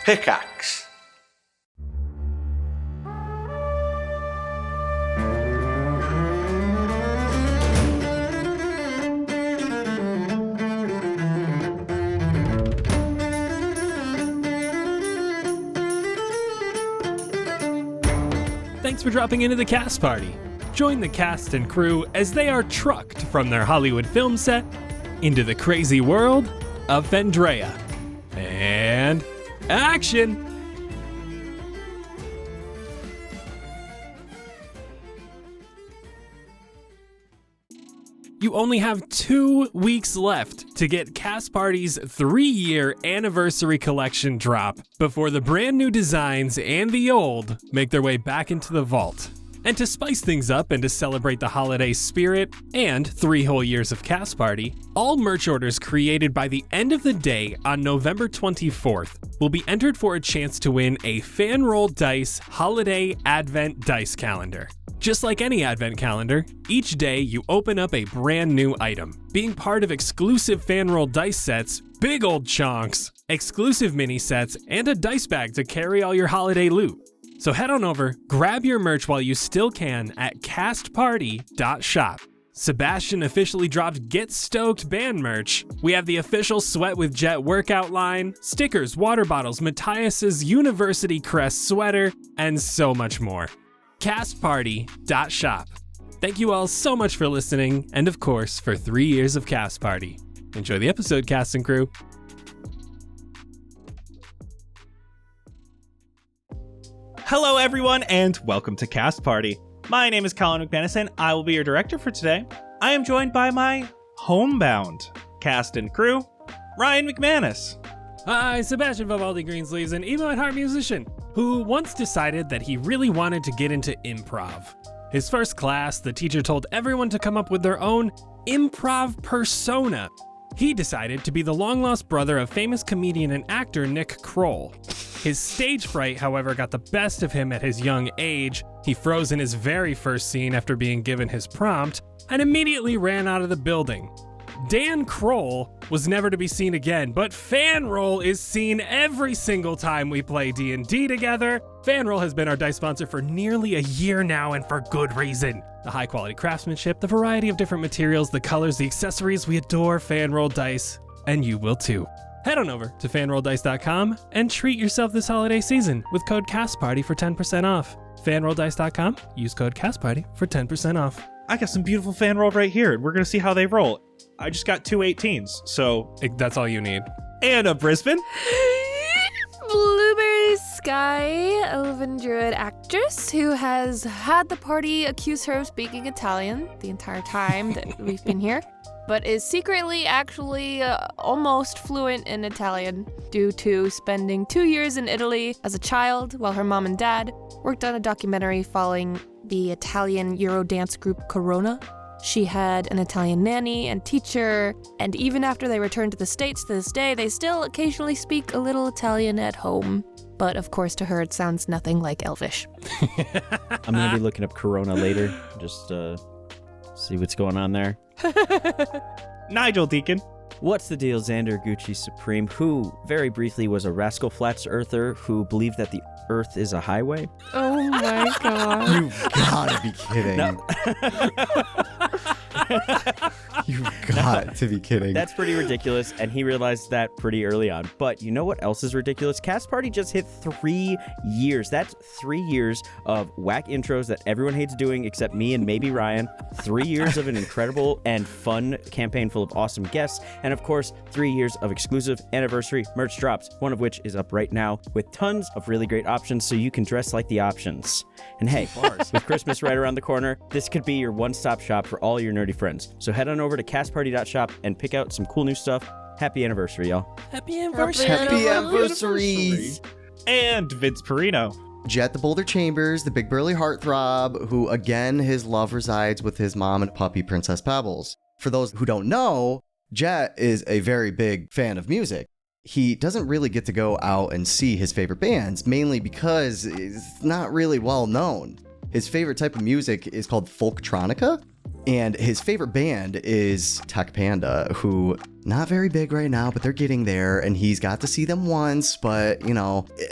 Pickaxe. Thanks for dropping into the cast party. Join the cast and crew as they are trucked from their Hollywood film set into the crazy world of Vendrea. And action! You only have 2 weeks left to get Cast Party's 3-year anniversary collection drop before the brand new designs and the old make their way back into the vault. And to spice things up and to celebrate the holiday spirit and 3 whole years of Cast Party, all merch orders created by the end of the day on November 24th will be entered for a chance to win a Fan Roll Dice Holiday Advent Dice Calendar. Just like any advent calendar, each day you open up a brand new item, being part of exclusive Fan Roll Dice sets, big old chonks, exclusive mini sets, and a dice bag to carry all your holiday loot. So head on over, grab your merch while you still can at castparty.shop. Sebastian officially dropped Get Stoked band merch. We have the official Sweat with Jett workout line, stickers, water bottles, Matthias's University Crest sweater, and so much more. castparty.shop. Thank you all so much for listening, and of course, for 3 years of Cast Party. Enjoy the episode, cast and crew. Hello, everyone, and welcome to Cast Party. My name is Colin McManus, and I will be your director for today. I am joined by my homebound cast and crew, Ryan McManus. Hi, Sebastian Vivaldi Greensleeves, an emo at heart musician who once decided that he really wanted to get into improv. His first class, the teacher told everyone to come up with their own improv persona. He decided to be the long-lost brother of famous comedian and actor Nick Kroll. His stage fright, however, got the best of him at his young age. He froze in his very first scene after being given his prompt and immediately ran out of the building. Dan Kroll was never to be seen again, but Fan Roll is seen every single time we play D&D together. Fan Roll has been our dice sponsor for nearly a year now, and for good reason. The high quality craftsmanship, the variety of different materials, the colors, the accessories, we adore Fan Roll Dice, and you will too. Head on over to fanrolldice.com and treat yourself this holiday season with code CASTPARTY for 10% off. Fanrolldice.com, use code CASTPARTY for 10% off. I got some beautiful fan roll right here. We're going to see how they roll. I just got 2 18s, so... That's all you need. Anna Brisbane. Blueberry Sky, elven druid actress who has had the party accuse her of speaking Italian the entire time that we've been here, but is secretly actually almost fluent in Italian due to spending 2 years in Italy as a child while her mom and dad worked on a documentary following the Italian Eurodance group Corona. She had an Italian nanny and teacher, and even after they returned to the States to this day, they still occasionally speak a little Italian at home. But of course, to her, it sounds nothing like Elvish. I'm going to be looking up Corona later, just see what's going on there. Nigel Deacon. What's the deal, Xander Gucci Supreme, who very briefly was a Rascal Flats earther who believed that the Earth is a highway? Oh my god. You've gotta be kidding. No. You've got to be kidding. That's pretty ridiculous, and he realized that pretty early on. But you know what else is ridiculous? Cast Party just hit 3 years. That's 3 years of whack intros that everyone hates doing except me and maybe Ryan. 3 years of an incredible and fun campaign full of awesome guests. And of course, 3 years of exclusive anniversary merch drops, one of which is up right now with tons of really great options so you can dress like the options. And hey, with Christmas right around the corner, this could be your one-stop shop for all your nerdy friends. So head on over to castparty.shop and pick out some cool new stuff. Happy anniversary, y'all. Happy anniversary. Happy anniversaries. And Vince Perino. Jett the Boulder Chambers, the big burly heartthrob, who again his love resides with his mom and puppy Princess Pebbles. For those who don't know, Jett is a very big fan of music. He doesn't really get to go out and see his favorite bands, mainly because it's not really well known. His favorite type of music is called folktronica, And his favorite band is Tech Panda, who not very big right now, but they're getting there. And he's got to see them once, but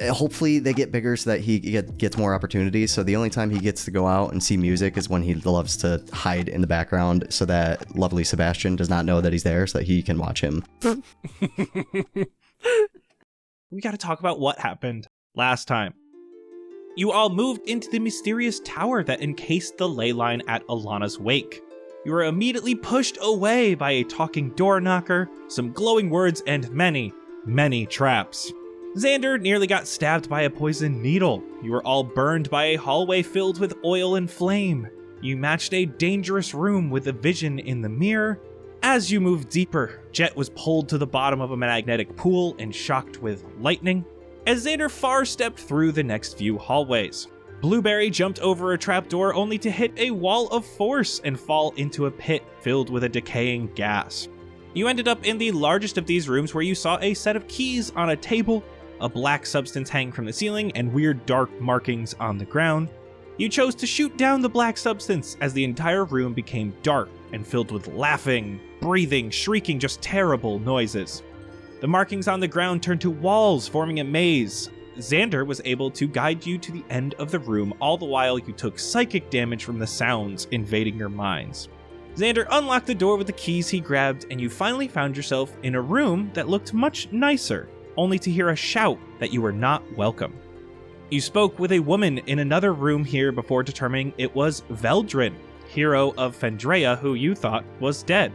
hopefully they get bigger so that he gets more opportunities. So the only time he gets to go out and see music is when he loves to hide in the background so that lovely Sebastian does not know that he's there, so that he can watch him. We got to talk about what happened last time. You all moved into the mysterious tower that encased the ley line at Elana's wake. You were immediately pushed away by a talking door knocker, some glowing words, and many, many traps. Xander nearly got stabbed by a poisoned needle. You were all burned by a hallway filled with oil and flame. You matched a dangerous room with a vision in the mirror. As you moved deeper, Jett was pulled to the bottom of a magnetic pool and shocked with lightning, as Xander far stepped through the next few hallways. Blueberry jumped over a trapdoor only to hit a wall of force and fall into a pit filled with a decaying gas. You ended up in the largest of these rooms, where you saw a set of keys on a table, a black substance hanging from the ceiling, and weird dark markings on the ground. You chose to shoot down the black substance as the entire room became dark and filled with laughing, breathing, shrieking, just terrible noises. The markings on the ground turned to walls, forming a maze. Xander was able to guide you to the end of the room, all the while you took psychic damage from the sounds invading your minds. Xander unlocked the door with the keys he grabbed, and you finally found yourself in a room that looked much nicer, only to hear a shout that you were not welcome. You spoke with a woman in another room here before determining it was Veldrin, hero of Fendrea, who you thought was dead.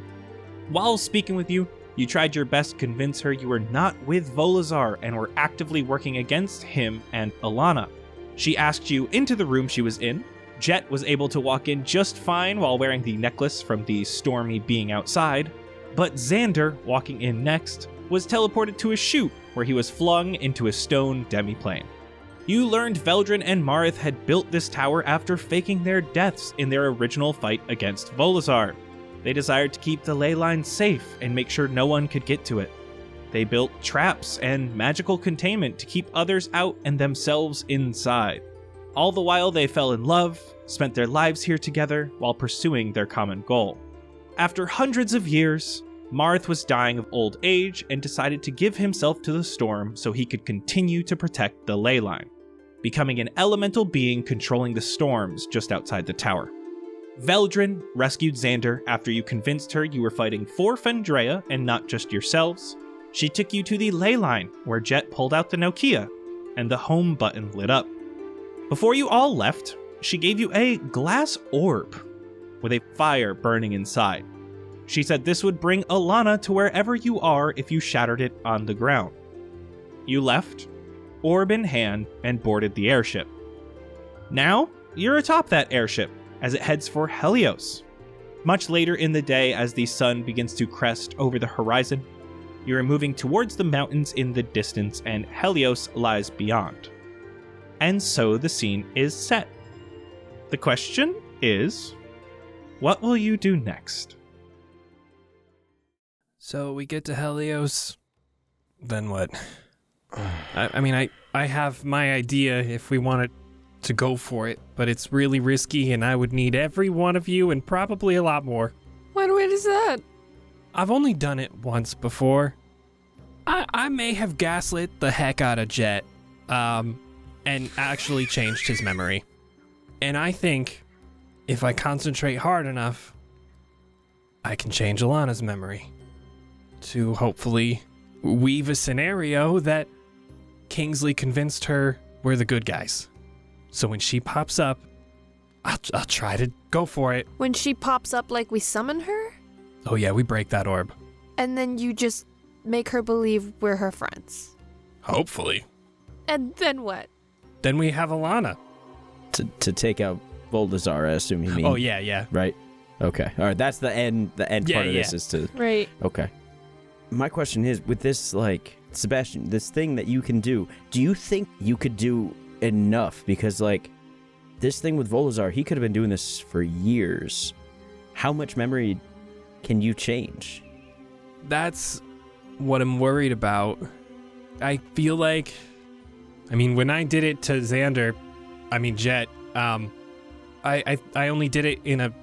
While speaking with you, you tried your best to convince her you were not with Volazar and were actively working against him and Elana. She asked you into the room she was in. Jett was able to walk in just fine while wearing the necklace from the stormy being outside, but Xander, walking in next, was teleported to a chute where he was flung into a stone demiplane. You learned Veldrin and Marith had built this tower after faking their deaths in their original fight against Volazar. They desired to keep the ley line safe and make sure no one could get to it. They built traps and magical containment to keep others out and themselves inside. All the while they fell in love, spent their lives here together while pursuing their common goal. After hundreds of years, Marith was dying of old age and decided to give himself to the storm so he could continue to protect the ley line, becoming an elemental being controlling the storms just outside the tower. Veldrin rescued Xander after you convinced her you were fighting for Fendrea and not just yourselves. She took you to the ley line, where Jett pulled out the Nokia, and the home button lit up. Before you all left, she gave you a glass orb with a fire burning inside. She said this would bring Elana to wherever you are if you shattered it on the ground. You left, orb in hand, and boarded the airship. Now, you're atop that airship as it heads for Helios. Much later in the day, as the sun begins to crest over the horizon, you are moving towards the mountains in the distance, and Helios lies beyond. And so the scene is set. The question is, what will you do next? So we get to Helios, then what? I have my idea if we wanted to go for it, but it's really risky and I would need every one of you and probably a lot more. What is that? I've only done it once before. I may have gaslit the heck out of Jett, and actually changed his memory. And I think if I concentrate hard enough, I can change Elana's memory to hopefully weave a scenario that Kingsley convinced her we're the good guys. So when she pops up, I'll try to go for it. When she pops up, like we summon her? Oh yeah, we break that orb. And then you just make her believe we're her friends. Hopefully. And then what? Then we have Elana. To take out Voldazar, I assume you mean. Oh yeah. Right? Okay. All right, that's the end part of this is to... Right. Okay. My question is, with this, like, Sebastian, this thing that you can do you think you could do enough? Because, like, this thing with Volazar, he could have been doing this for years. How much memory can you change? That's what I'm worried about. I feel like, when I did it to Jett, I only did it in a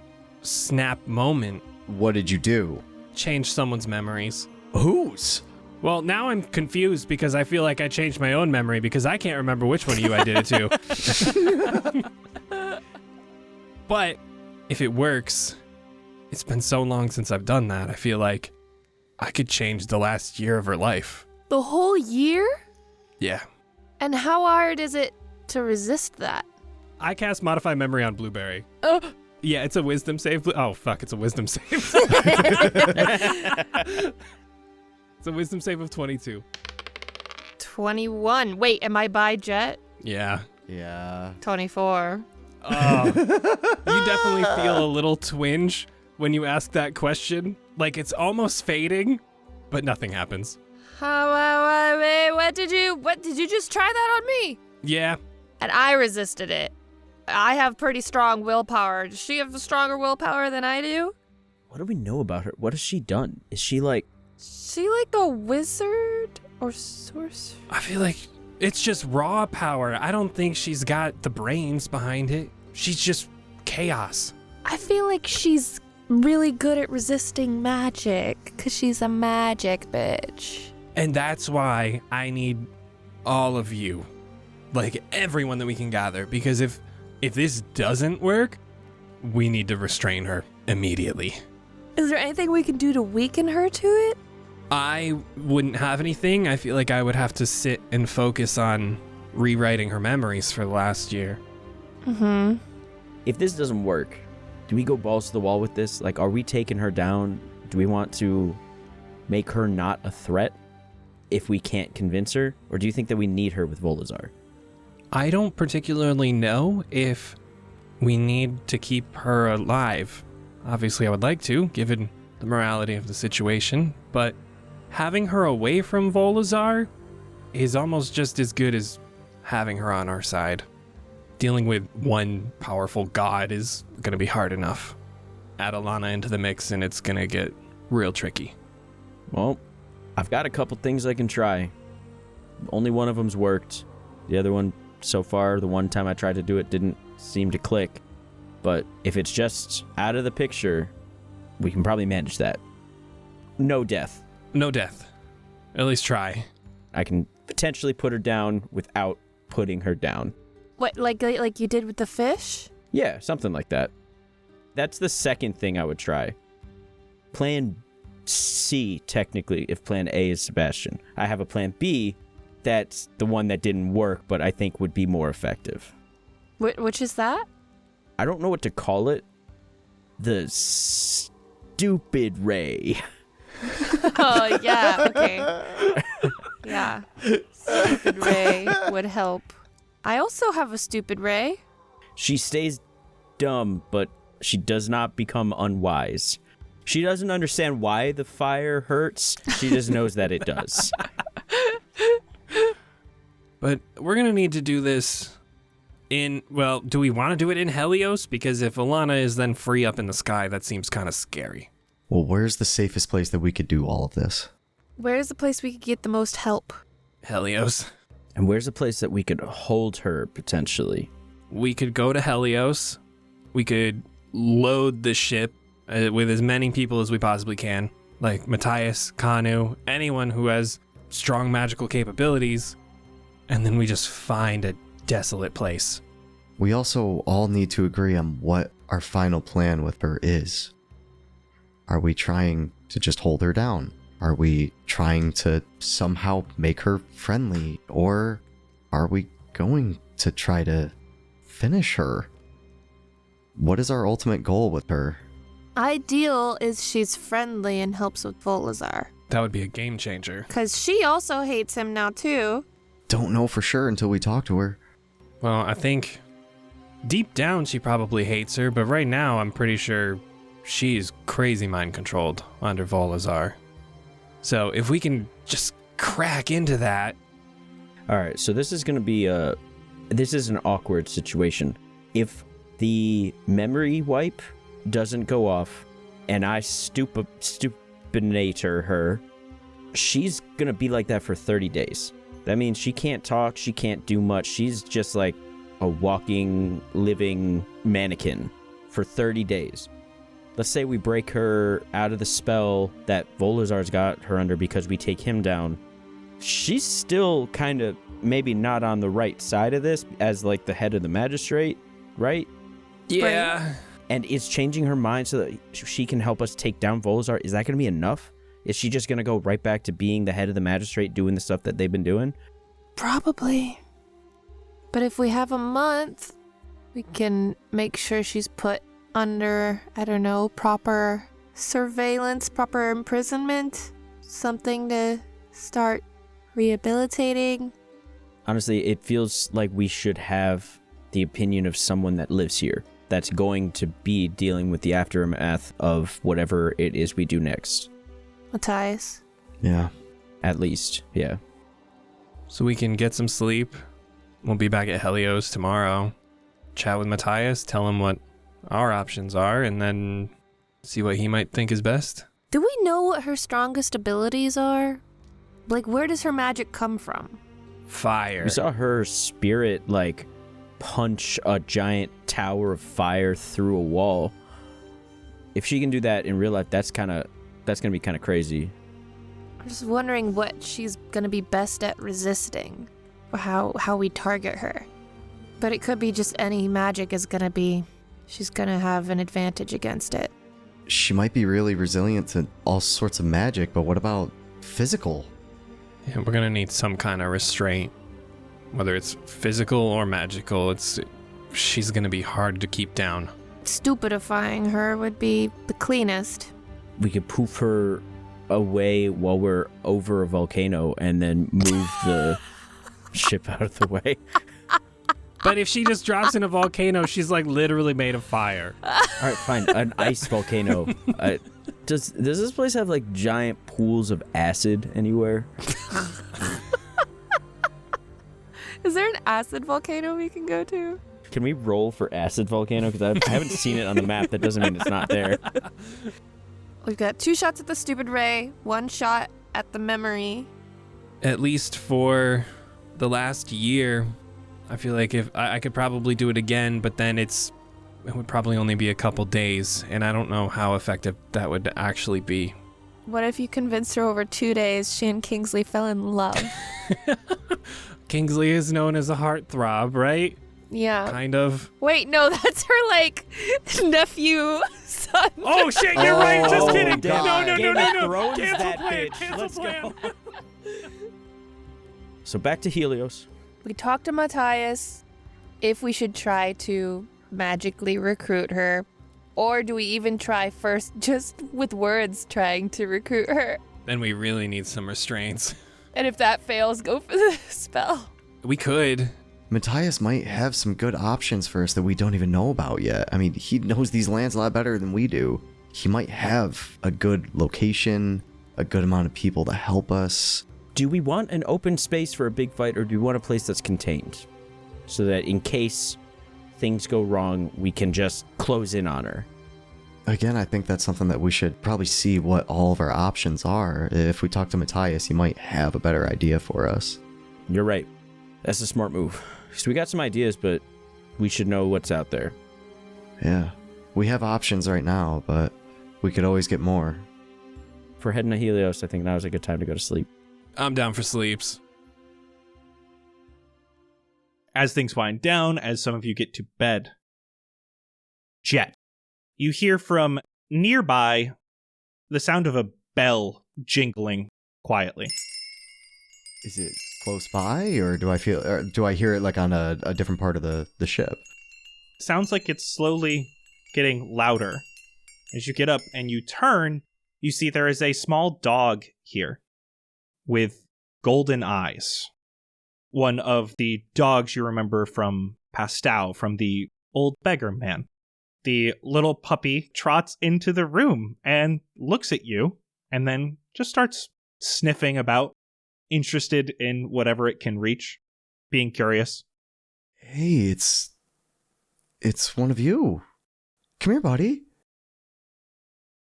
snap moment. What did you do? Change someone's memories. Whose? Well, now I'm confused because I feel like I changed my own memory because I can't remember which one of you I did it to. But if it works, it's been so long since I've done that. I feel like I could change the last year of her life. The whole year? Yeah. And how hard is it to resist that? I cast Modify Memory on Blueberry. Oh. Yeah, it's a wisdom save. Oh, fuck, it's a wisdom save. It's a wisdom save of 22. 21. Wait, am I by Jett? Yeah. Yeah. 24. Oh, you definitely feel a little twinge when you ask that question. Like it's almost fading, but nothing happens. What did you just try that on me? Yeah. And I resisted it. I have pretty strong willpower. Does she have a stronger willpower than I do? What do we know about her? What has she done? Is she like... She like a wizard or sorcerer? I feel like it's just raw power. I don't think she's got the brains behind it. She's just chaos. I feel like she's really good at resisting magic because she's a magic bitch. And that's why I need all of you. Like everyone that we can gather. Because if this doesn't work, we need to restrain her immediately. Is there anything we can do to weaken her to it? I wouldn't have anything. I feel like I would have to sit and focus on rewriting her memories for the last year. Mm-hmm. If this doesn't work, do we go balls to the wall with this? Like, are we taking her down? Do we want to make her not a threat if we can't convince her? Or do you think that we need her with Volazar? I don't particularly know if we need to keep her alive. Obviously, I would like to, given the morality of the situation, but having her away from Volazar is almost just as good as having her on our side. Dealing with one powerful god is going to be hard enough. Add Elana into the mix and it's going to get real tricky. Well, I've got a couple things I can try. Only one of them's worked. The other one, so far, the one time I tried to do it didn't seem to click. But if it's just out of the picture, we can probably manage that. No death. No death. At least try. I can potentially put her down without putting her down. What, like you did with the fish? Yeah, something like that. That's the second thing I would try. Plan C, technically, if plan A is Sebastian. I have a plan B that's the one that didn't work, but I think would be more effective. Which is that? I don't know what to call it. The stupid ray. Oh, yeah, okay. Yeah. Stupid ray would help. I also have a stupid ray. She stays dumb, but she does not become unwise. She doesn't understand why the fire hurts. She just knows that it does. But we're going to need to do this do we want to do it in Helios? Because if Elana is then free up in the sky, that seems kind of scary. Well, where's the safest place that we could do all of this? Where's the place we could get the most help? Helios. And where's the place that we could hold her, potentially? We could go to Helios. We could load the ship with as many people as we possibly can. Like Matthias, Kanu, anyone who has strong magical capabilities. And then we just find a desolate place. We also all need to agree on what our final plan with her is. Are we trying to just hold her down? Are we trying to somehow make her friendly? Or are we going to try to finish her? What is our ultimate goal with her? Ideal is she's friendly and helps with Volazar. That would be a game changer. Because she also hates him now, too. Don't know for sure until we talk to her. Well, I think deep down she probably hates her, but right now I'm pretty sure she's crazy mind controlled under Volazar. So if we can just crack into that. All right, so this is going to be this is an awkward situation. If the memory wipe doesn't go off and I stupinate her, she's going to be like that for 30 days. That means she can't talk, she can't do much. She's just like a walking, living mannequin for 30 days. let's say we break her out of the spell that Volazar's got her under because we take him down. She's still kind of maybe not on the right side of this as like the head of the magistrate, right? Yeah. And is changing her mind so that she can help us take down Volazar. Is that going to be enough? Is she just going to go right back to being the head of the magistrate doing the stuff that they've been doing? Probably. But if we have a month, we can make sure she's put under, I don't know, proper surveillance, proper imprisonment, something to start rehabilitating. Honestly, it feels like we should have the opinion of someone that lives here that's going to be dealing with the aftermath of whatever it is we do next. Matthias. Yeah. At least, yeah. So we can get some sleep. We'll be back at Helios tomorrow. Chat with Matthias, tell him what our options are, and then see what he might think is best. Do we know what her strongest abilities are? Like, where does her magic come from? Fire. We saw her spirit, like, punch a giant tower of fire through a wall. If she can do that in real life, that's gonna be kind of crazy. I'm just wondering what she's gonna be best at resisting, or how we target her. But it could be just any magic she's gonna have an advantage against it. She might be really resilient to all sorts of magic, but what about physical? Yeah, we're gonna need some kind of restraint. Whether it's physical or magical, she's gonna be hard to keep down. Stupidifying her would be the cleanest. We could poof her away while we're over a volcano and then move the ship out of the way. But if she just drops in a volcano, she's like literally made of fire. All right, fine. An ice volcano. Does this place have like giant pools of acid anywhere? Is there an acid volcano we can go to? Can we roll for acid volcano? Because I haven't seen it on the map. That doesn't mean it's not there. We've got 2 shots at the stupid ray, 1 shot at the memory. At least for the last year, I feel like if I could probably do it again, but then it would probably only be a couple days, and I don't know how effective that would actually be. What if you convinced her over 2 days she and Kingsley fell in love? Kingsley is known as a heartthrob, right? Yeah. Kind of. Wait, no, that's her, like, nephew, son. Oh, shit, you're right. Just kidding. God. No. Game of Thrones Cancel that plan. bitch. Cancel Let's plan. go. So back to Helios. We talked to Matthias if we should try to magically recruit her, or do we even try first just with words trying to recruit her? Then we really need some restraints. And if that fails, go for the spell. We could. Matthias might have some good options for us that we don't even know about yet. I mean, he knows these lands a lot better than we do. He might have a good location, a good amount of people to help us. Do we want an open space for a big fight, or do we want a place that's contained? So that in case things go wrong, we can just close in on her. Again, I think that's something that we should probably see what all of our options are. If we talk to Matthias, he might have a better idea for us. You're right. That's a smart move. So we got some ideas, but we should know what's out there. Yeah, we have options right now, but we could always get more. For heading to Helios, I think now is a good time to go to sleep. I'm down for sleeps. As things wind down, as some of you get to bed, Jett, you hear from nearby the sound of a bell jingling quietly. Is it close by, or do I hear it like on a different part of the ship? Sounds like it's slowly getting louder. As you get up and you turn, you see there is a small dog here with golden eyes. One of the dogs you remember from Pastel, from the old beggar man. The little puppy trots into the room and looks at you, and then just starts sniffing about, interested in whatever it can reach, being curious. Hey, it's one of you. Come here, buddy.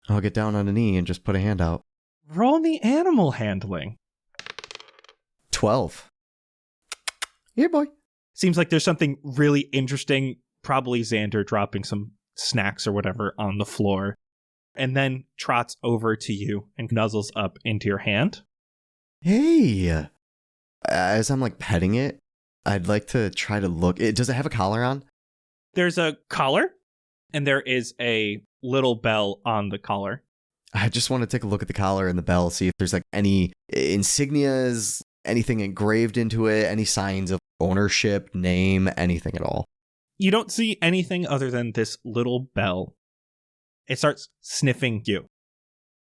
I'll get down on a knee and just put a hand out. Roll me animal handling. 12. Here, boy. Seems like there's something really interesting, probably Xander dropping some snacks or whatever on the floor. and then trots over to you and nuzzles up into your hand. Hey, as I'm like petting it, I'd like to try to look. Does it have a collar on? There's a collar, and there is a little bell on the collar. I just want to take a look at the collar and the bell, see if there's like any insignias, anything engraved into it, any signs of ownership, name, anything at all. You don't see anything other than this little bell. It starts sniffing you.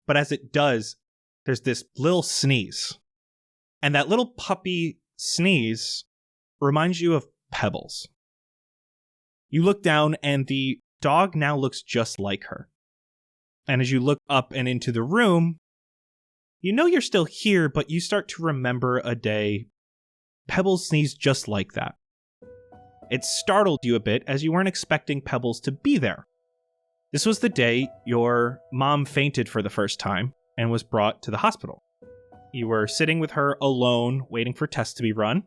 But as it does, there's this little sneeze. And that little puppy sneeze reminds you of Pebbles. You look down and the dog now looks just like her. And as you look up and into the room, you know you're still here, but you start to remember a day Pebbles sneezed just like that. It startled you a bit as you weren't expecting Pebbles to be there. This was the day your mom fainted for the first time and was brought to the hospital. You were sitting with her alone, waiting for tests to be run.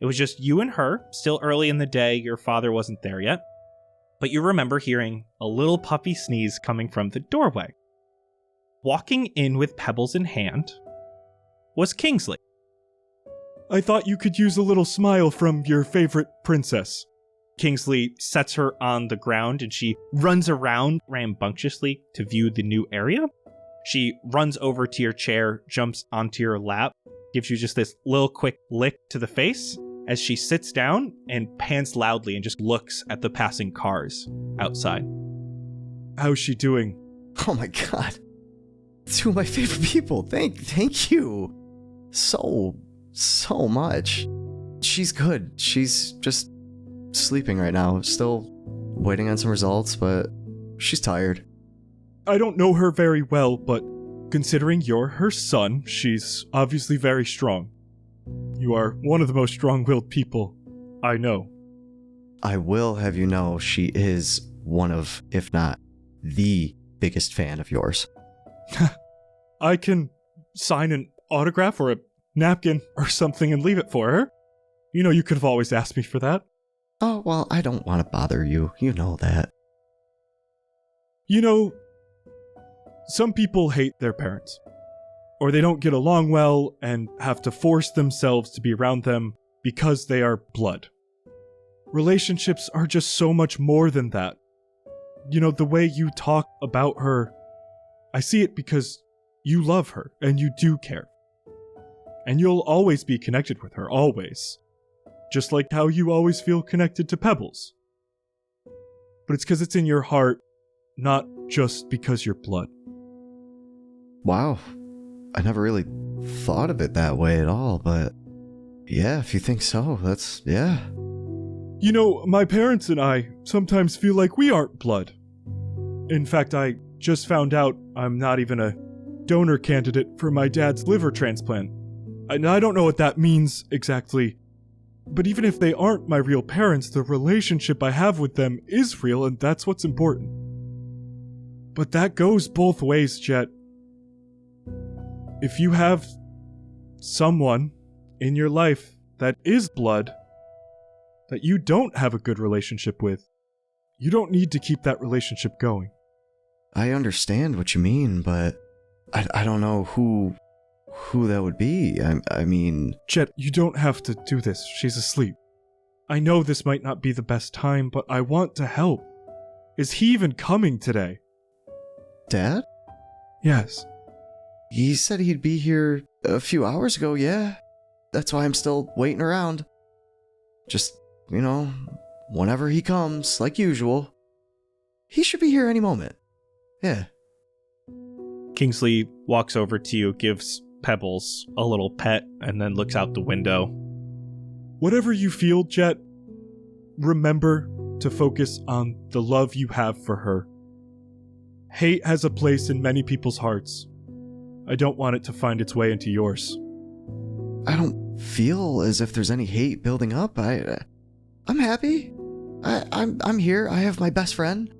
It was just you and her, still early in the day, your father wasn't there yet. But you remember hearing a little puppy sneeze coming from the doorway. Walking in with Pebbles in hand was Kingsley. I thought you could use a little smile from your favorite princess. Kingsley sets her on the ground and she runs around rambunctiously to view the new area. She runs over to your chair, jumps onto your lap, gives you just this little quick lick to the face as she sits down and pants loudly and just looks at the passing cars outside. How's she doing? Oh my god. Two of my favorite people. Thank you. So much. She's good. She's just sleeping right now. Still waiting on some results, but she's tired. I don't know her very well, but considering you're her son, she's obviously very strong. You are one of the most strong-willed people I know. I will have you know she is one of, if not the biggest fan of yours. I can sign an autograph or a napkin or something and leave it for her. You know, you could have always asked me for that. Oh, well, I don't want to bother you. You know that. You know, some people hate their parents. Or they don't get along well and have to force themselves to be around them because they are blood. Relationships are just so much more than that. You know, the way you talk about her, I see it because you love her and you do care. And you'll always be connected with her, always. Just like how you always feel connected to Pebbles. But it's because it's in your heart, not just because you're blood. Wow. I never really thought of it that way at all, but yeah, if you think so, yeah. You know, my parents and I sometimes feel like we aren't blood. In fact, I just found out I'm not even a donor candidate for my dad's liver transplant. And I don't know what that means exactly. But even if they aren't my real parents, the relationship I have with them is real, and that's what's important. But that goes both ways, Jett. If you have someone in your life that is blood, that you don't have a good relationship with, you don't need to keep that relationship going. I understand what you mean, but I don't know who that would be. I mean... Jett, you don't have to do this. She's asleep. I know this might not be the best time, but I want to help. Is he even coming today? Dad? Yes. He said he'd be here a few hours ago, yeah. That's why I'm still waiting around. Just, you know, whenever he comes, like usual. He should be here any moment. Yeah. Kingsley walks over to you, gives Pebbles a little pet, and then looks out the window. Whatever you feel, Jett, remember to focus on the love you have for her. Hate has a place in many people's hearts. I don't want it to find its way into yours. I don't feel as if there's any hate building up. I'm happy. I'm here. I have my best friend.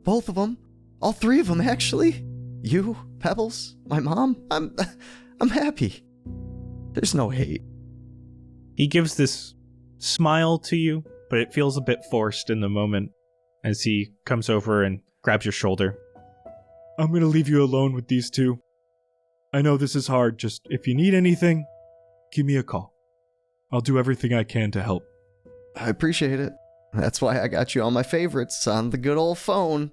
Both of them. All three of them, actually. You, Pebbles, my mom. I'm happy. There's no hate. He gives this smile to you, but it feels a bit forced in the moment as he comes over and grabs your shoulder. I'm gonna leave you alone with these two. I know this is hard, just if you need anything, give me a call. I'll do everything I can to help. I appreciate it. That's why I got you on my favorites on the good old phone.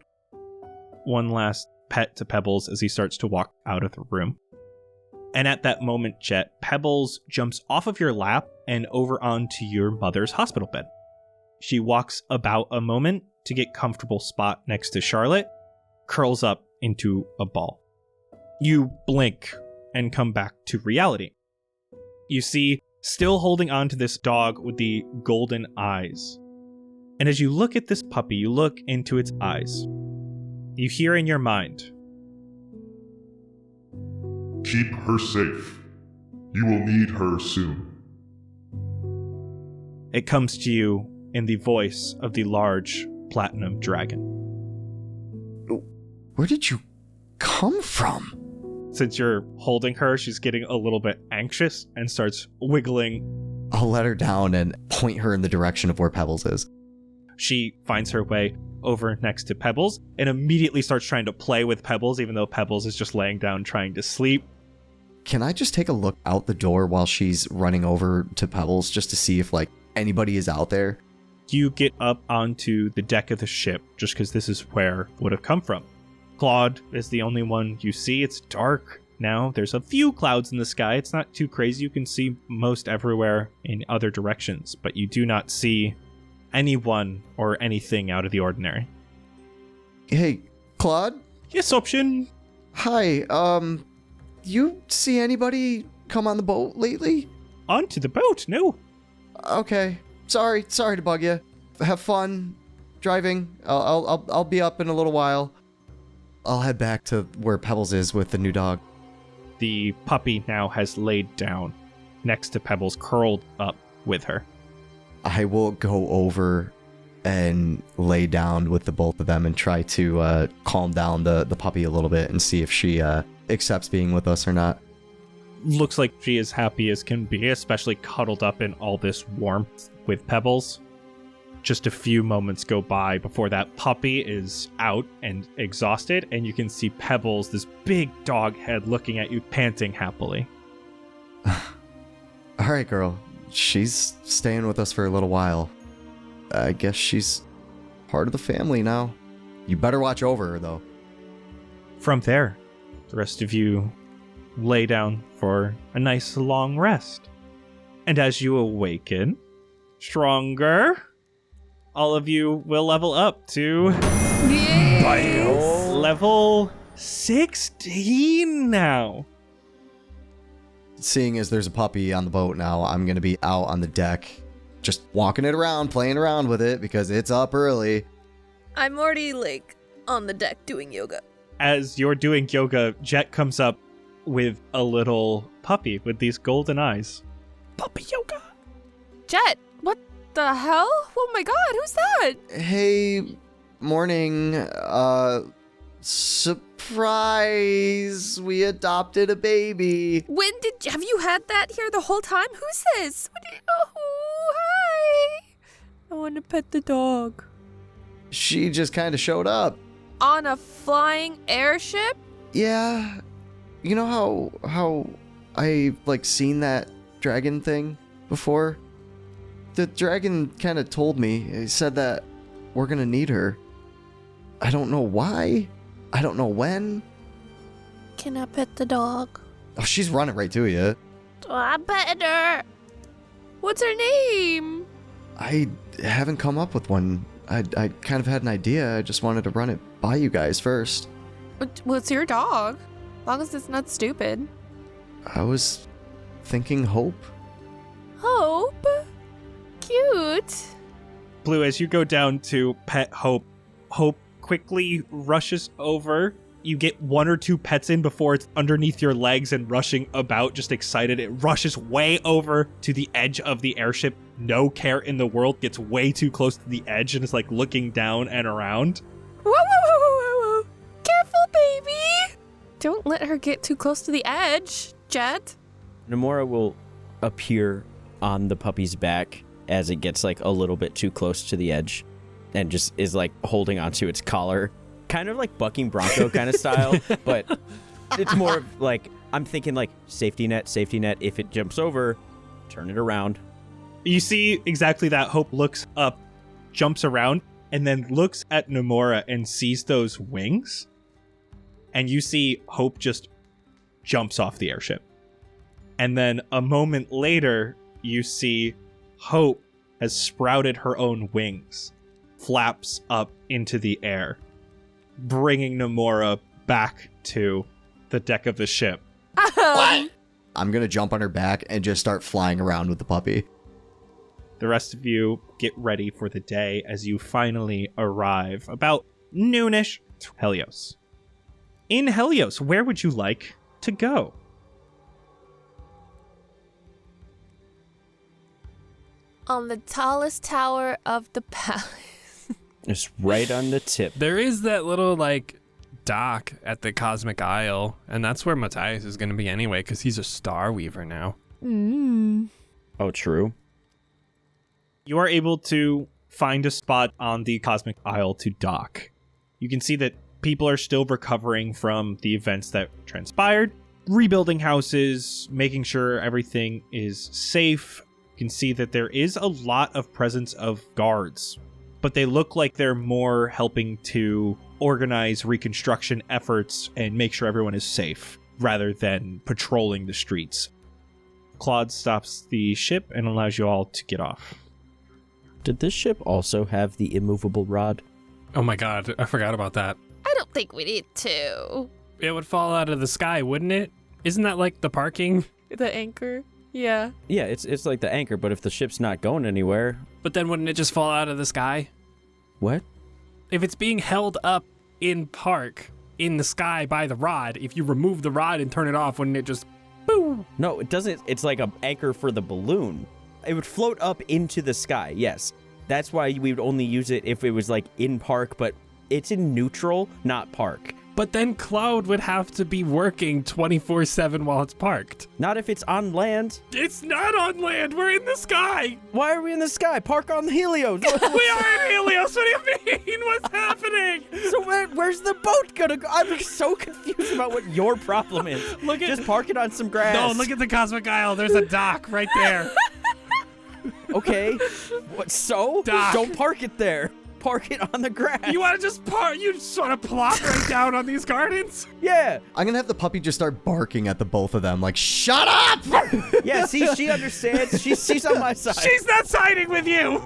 One last pet to Pebbles as he starts to walk out of the room. And at that moment, Jett, Pebbles jumps off of your lap and over onto your mother's hospital bed. She walks about a moment to get comfortable spot next to Charlotte, curls up into a ball. You blink and come back to reality. You see, still holding on to this dog with the golden eyes. And as you look at this puppy, you look into its eyes. You hear in your mind, "Keep her safe. You will need her soon." it comes to you in the voice of the large platinum dragon. Where did you come from? Since you're holding her, she's getting a little bit anxious and starts wiggling. I'll let her down and point her in the direction of where Pebbles is. She finds her way over next to Pebbles and immediately starts trying to play with Pebbles, even though Pebbles is just laying down trying to sleep. Can I just take a look out the door while she's running over to Pebbles just to see if, anybody is out there? You get up onto the deck of the ship just because this is where it would have come from. Claude is the only one you see. It's dark now. There's a few clouds in the sky. It's not too crazy. You can see most everywhere in other directions, but you do not see anyone or anything out of the ordinary. Hey, Claude? Yes, Option. Hi, you see anybody come on the boat lately? Onto the boat? No. Okay. Sorry to bug you. Have fun driving. I'll be up in a little while. I'll head back to where Pebbles is with the new dog. The puppy now has laid down next to Pebbles, curled up with her. I will go over and lay down with the both of them and try to calm down the puppy a little bit and see if she accepts being with us or not. Looks like she is happy as can be, especially cuddled up in all this warmth with Pebbles. Just a few moments go by before that puppy is out and exhausted, and you can see Pebbles, this big dog head, looking at you, panting happily. All right, girl. She's staying with us for a little while. I guess she's part of the family now. You better watch over her, though. From there, the rest of you lay down for a nice long rest. And as you awaken, stronger, all of you will level up to level 16 now. Seeing as there's a puppy on the boat now, I'm going to be out on the deck, just walking it around, playing around with it because it's up early. I'm already, on the deck doing yoga. As you're doing yoga, Jett comes up with a little puppy with these golden eyes. Puppy yoga. Jett, what the hell? Oh my god, who's that? Hey, morning. Surprise! We adopted a baby. Have you had that here the whole time? Who's this? Oh, hi. I want to pet the dog. She just kind of showed up. On a flying airship? Yeah. You know how I seen that dragon thing before? The dragon kind of told me. He said that we're going to need her. I don't know why. I don't know when. Can I pet the dog? Oh, she's running right to you. I'm petting her. What's her name? I haven't come up with one. I kind of had an idea. I just wanted to run it by you guys first. What's your dog? As long as it's not stupid. I was thinking Hope. Hope? Cute. Blue, as you go down to pet Hope, Hope quickly rushes over. You get one or two pets in before it's underneath your legs and rushing about, just excited. It rushes way over to the edge of the airship. No care in the world. Gets way too close to the edge and is looking down and around. Whoa, whoa, whoa, whoa, whoa. Careful, baby. Don't let her get too close to the edge, Jett. Namora will appear on the puppy's back as it gets a little bit too close to the edge and just is holding onto its collar, kind of like bucking bronco kind of style, but it's more of like, I'm thinking like safety net. If it jumps over, turn it around. You see exactly that. Hope looks up, jumps around, and then looks at Nomura and sees those wings. And you see Hope just jumps off the airship. And then a moment later, you see Hope has sprouted her own wings, flaps up into the air, bringing Nomura back to the deck of the ship. What? I'm going to jump on her back and just start flying around with the puppy. The rest of you get ready for the day as you finally arrive about noonish to Helios. In Helios, where would you like to go? On the tallest tower of the palace. It's right on the tip. There is that little, like, dock at the Cosmic Isle, and that's where Matthias is going to be anyway, because he's a Star Weaver now. Oh, true. You are able to find a spot on the Cosmic Isle to dock. You can see that people are still recovering from the events that transpired, rebuilding houses, making sure everything is safe. You can see that there is a lot of presence of guards, but they look like they're more helping to organize reconstruction efforts and make sure everyone is safe rather than patrolling the streets. Claude stops the ship and allows you all to get off. Did this ship also have the immovable rod? Oh my god, I forgot about that. I don't think we need to. It would fall out of the sky, wouldn't it? Isn't that like the parking? The anchor? Yeah. Yeah, it's like the anchor, but if the ship's not going anywhere... But then wouldn't it just fall out of the sky? What? If it's being held up in park, in the sky by the rod, if you remove the rod and turn it off, wouldn't it just... Boo! No, it doesn't. It's like an anchor for the balloon. It would float up into the sky, yes. That's why we would only use it if it was like in park, but it's in neutral, not park. But then Cloud would have to be working 24/7 while it's parked. Not if it's on land. It's not on land. We're in the sky. Why are we in the sky? Park on Helios. We are in Helios. What do you mean? What's happening? So where's the boat gonna go? I'm so confused about what your problem is. Just park it on some grass. No, look at the Cosmic Isle. There's a dock right there. Okay. What? So? Dock. Don't park it there. Park it on the grass. You want to just park? You just want to plop right down on these gardens? Yeah. I'm going to have the puppy just start barking at the both of them, like, shut up! Yeah, see, she understands. She's on my side. She's not siding with you.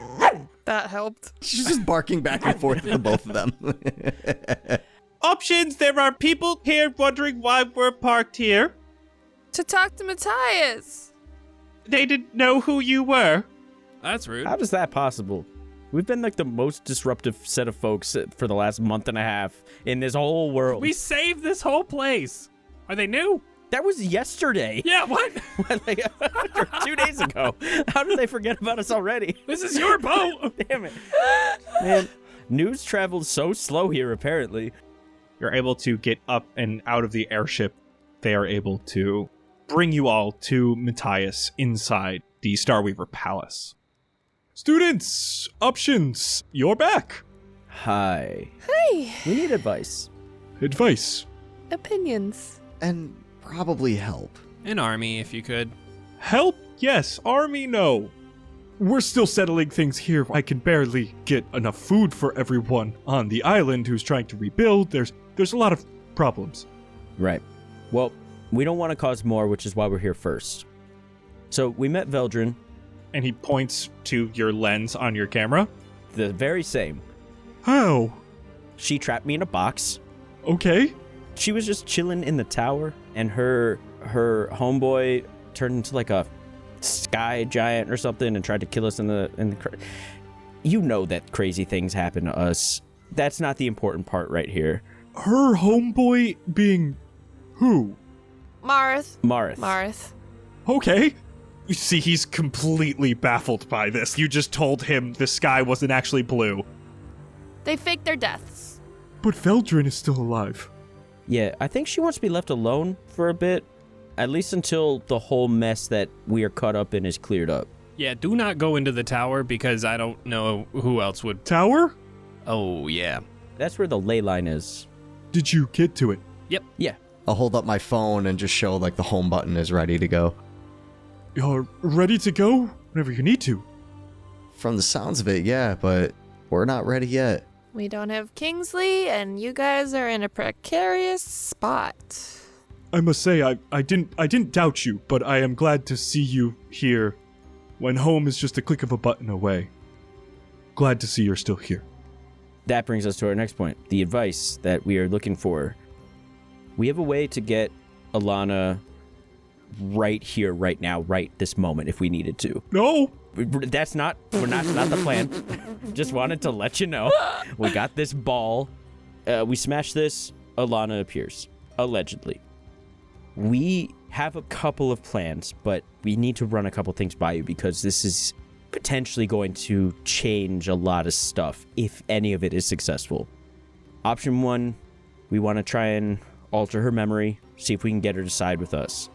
That helped. She's just barking back and forth at the both of them. Options! There are people here wondering why we're parked here. To talk to Matthias. They didn't know who you were. That's rude. How is that possible? We've been like the most disruptive set of folks for the last month and a half in this whole world. We saved this whole place. Are they new? That was yesterday. Yeah, what? Like, 2 days ago. How did they forget about us already? This is your boat. Damn it. Man, news travels so slow here, apparently. You're able to get up and out of the airship. They are able to bring you all to Matthias inside the Starweaver Palace. Students, options, you're back. Hi. Hey. We need advice. Advice. Opinions. And probably help. An army, if you could. Help? Yes. Army? No. We're still settling things here. I can barely get enough food for everyone on the island who's trying to rebuild. There's a lot of problems. Right. Well, we don't want to cause more, which is why we're here first. So we met Veldrin. And he points to your lens on your camera. The very same. How? She trapped me in a box. Okay. She was just chilling in the tower, and her homeboy turned into like a sky giant or something and tried to kill us in the you know that crazy things happen to us. That's not the important part right here. Her homeboy being who? Marth. Okay. You see, he's completely baffled by this. You just told him the sky wasn't actually blue. They faked their deaths. But Veldrin is still alive. Yeah, I think she wants to be left alone for a bit, at least until the whole mess that we are caught up in is cleared up. Yeah, do not go into the tower because I don't know who else would. Tower? Oh, yeah. That's where the ley line is. Did you get to it? Yeah. I'll hold up my phone and just show like the home button is ready to go. You're ready to go whenever you need to. From the sounds of it, yeah, but we're not ready yet. We don't have Kingsley, and you guys are in a precarious spot. I must say, I didn't doubt you, but I am glad to see you here when home is just a click of a button away. Glad to see you're still here. That brings us to our next point, the advice that we are looking for. We have a way to get Elana right here, right now, right this moment if we needed to. No! That's not the plan. Just wanted to let you know. We got this ball. We smash this, Elana appears. Allegedly. We have a couple of plans, but we need to run a couple things by you because this is potentially going to change a lot of stuff if any of it is successful. Option 1, we want to try and alter her memory, see if we can get her to side with us.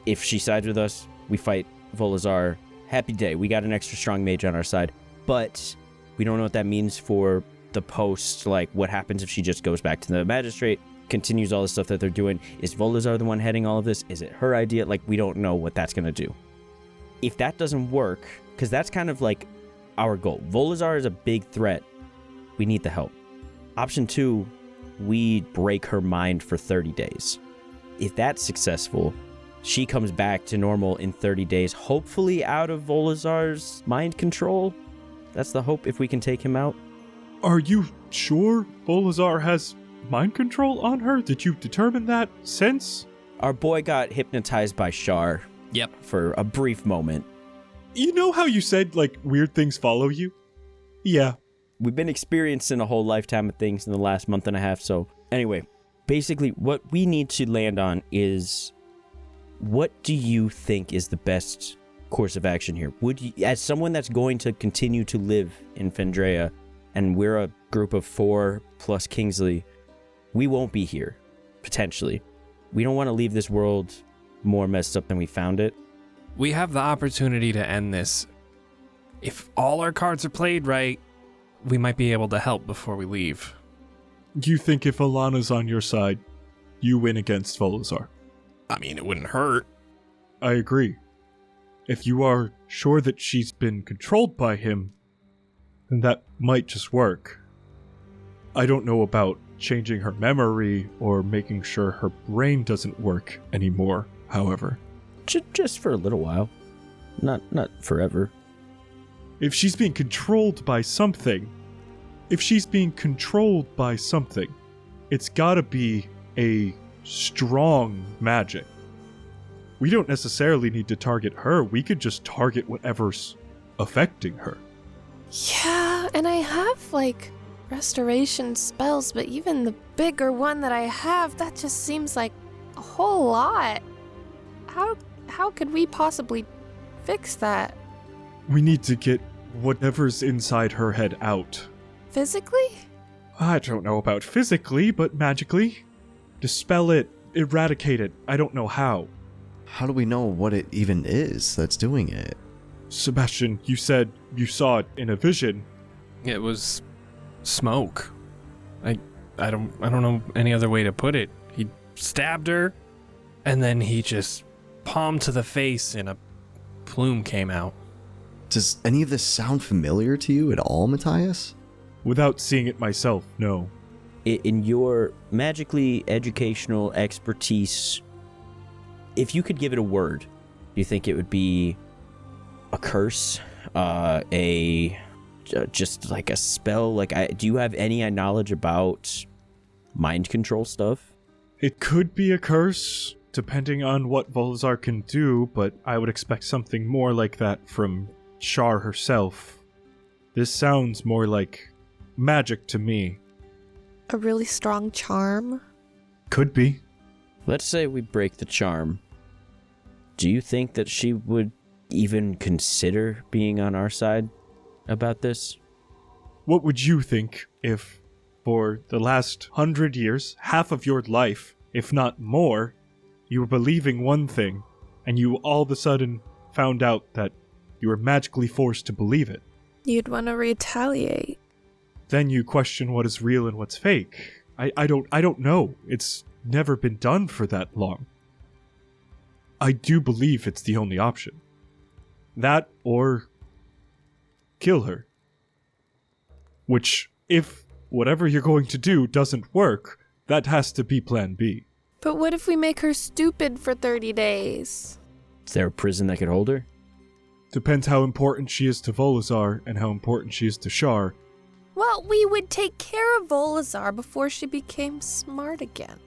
If she sides with us, we fight Volazar. Happy day, we got an extra strong mage on our side. But we don't know what that means for the post, like what happens if she just goes back to the magistrate, continues all the stuff that they're doing. Is Volazar the one heading all of this? Is it her idea? Like, we don't know what that's going to do. If that doesn't work, because that's kind of like our goal. Volazar is a big threat. We need the help. Option 2, we break her mind for 30 days. If that's successful, she comes back to normal in 30 days, hopefully out of Volazar's mind control. That's the hope if we can take him out. Are you sure Volazar has mind control on her? Did you determine that since? Our boy got hypnotized by Shar. Yep. For a brief moment. You know how you said, like, weird things follow you? Yeah. We've been experiencing a whole lifetime of things in the last month and a half, so anyway, basically what we need to land on is, what do you think is the best course of action here? Would you, as someone that's going to continue to live in Fendrea, and we're a group of 4 plus Kingsley, we won't be here, potentially. We don't want to leave this world more messed up than we found it. We have the opportunity to end this. If all our cards are played right, we might be able to help before we leave. You think if Elana's on your side, you win against Volazar? I mean, it wouldn't hurt. I agree. If you are sure that she's been controlled by him, then that might just work. I don't know about changing her memory or making sure her brain doesn't work anymore, however. Just for a little while. Not forever. If she's being controlled by something, it's gotta be a strong magic. We don't necessarily need to target her, we could just target whatever's affecting her. Yeah, and I have, like, restoration spells, but even the bigger one that I have, that just seems like a whole lot. How could we possibly fix that? We need to get whatever's inside her head out. Physically? I don't know about physically, but magically. Dispel it, eradicate it, I don't know how. How do we know what it even is that's doing it? Sebastian, you said you saw it in a vision. It was smoke. I don't know any other way to put it. He stabbed her, and then he just palm to the face and a plume came out. Does any of this sound familiar to you at all, Matthias? Without seeing it myself, no. In your magically educational expertise, if you could give it a word, do you think it would be a curse? Just like a spell? Do you have any knowledge about mind control stuff? It could be a curse, depending on what Volazar can do, but I would expect something more like that from Shar herself. This sounds more like magic to me. A really strong charm? Could be. Let's say we break the charm. Do you think that she would even consider being on our side about this? What would you think if, for the last 100 years, half of your life, if not more, you were believing one thing, and you all of a sudden found out that you were magically forced to believe it? You'd want to retaliate. then you question what is real and what's fake. I don't know. It's never been done for that long. I do believe it's the only option. That or kill her. Which, if whatever you're going to do doesn't work, that has to be plan B. But what if we make her stupid for 30 days? Is there a prison that could hold her? Depends how important she is to Volazar and how important she is to Shar. Well, we would take care of Volazar before she became smart again.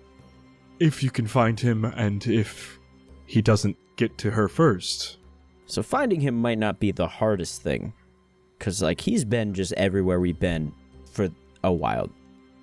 If you can find him and if he doesn't get to her first. So finding him might not be the hardest thing. Because, like, he's been just everywhere we've been for a while.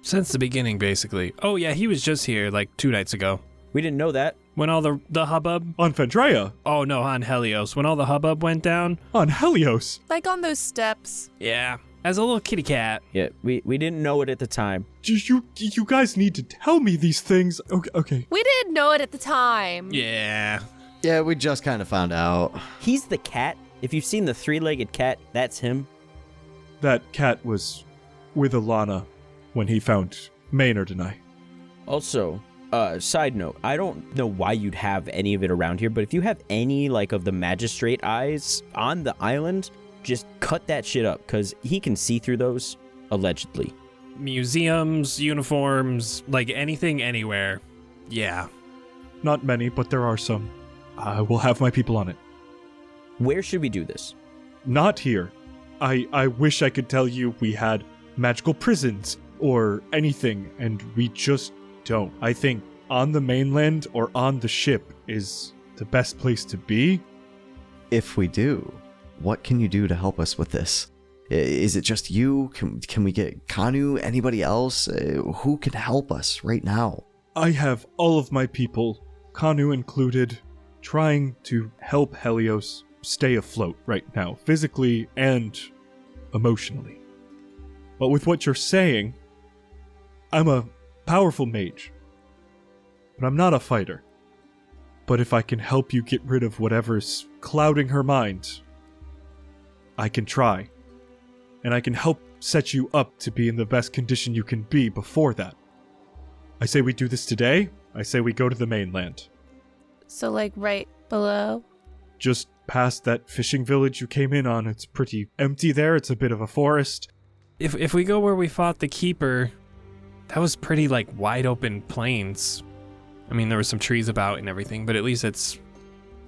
Since the beginning, basically. Oh, yeah, he was just here, like, 2 nights ago. We didn't know that. When all the hubbub... On Fandrea. Oh, no, on Helios. When all the hubbub went down. On Helios. Like on those steps. Yeah, as a little kitty cat. Yeah, we didn't know it at the time. You guys need to tell me these things. Okay. We didn't know it at the time. Yeah. Yeah, we just kind of found out. He's the cat. If you've seen the 3-legged cat, that's him. That cat was with Elana when he found Maynard and I. Also, side note, I don't know why you'd have any of it around here, but if you have any, like, of the magistrate eyes on the island, just cut that shit up, because he can see through those, allegedly. Museums, uniforms, like anything, anywhere. Yeah. Not many, but there are some. I will have my people on it. Where should we do this? Not here. I wish I could tell you we had magical prisons or anything, and we just don't. I think on the mainland or on the ship is the best place to be. If we do, what can you do to help us with this? Is it just you? Can we get Kanu? Anybody else? Who can help us right now? I have all of my people, Kanu included, trying to help Helios stay afloat right now, physically and emotionally. But with what you're saying, I'm a powerful mage, but I'm not a fighter. But if I can help you get rid of whatever's clouding her mind, I can try. And I can help set you up to be in the best condition you can be before that. I say we do this today. I say we go to the mainland. So, like, right below? Just past that fishing village you came in on. It's pretty empty there. It's a bit of a forest. If we go where we fought the Keeper, that was pretty, like, wide open plains. I mean, there were some trees about and everything, but at least it's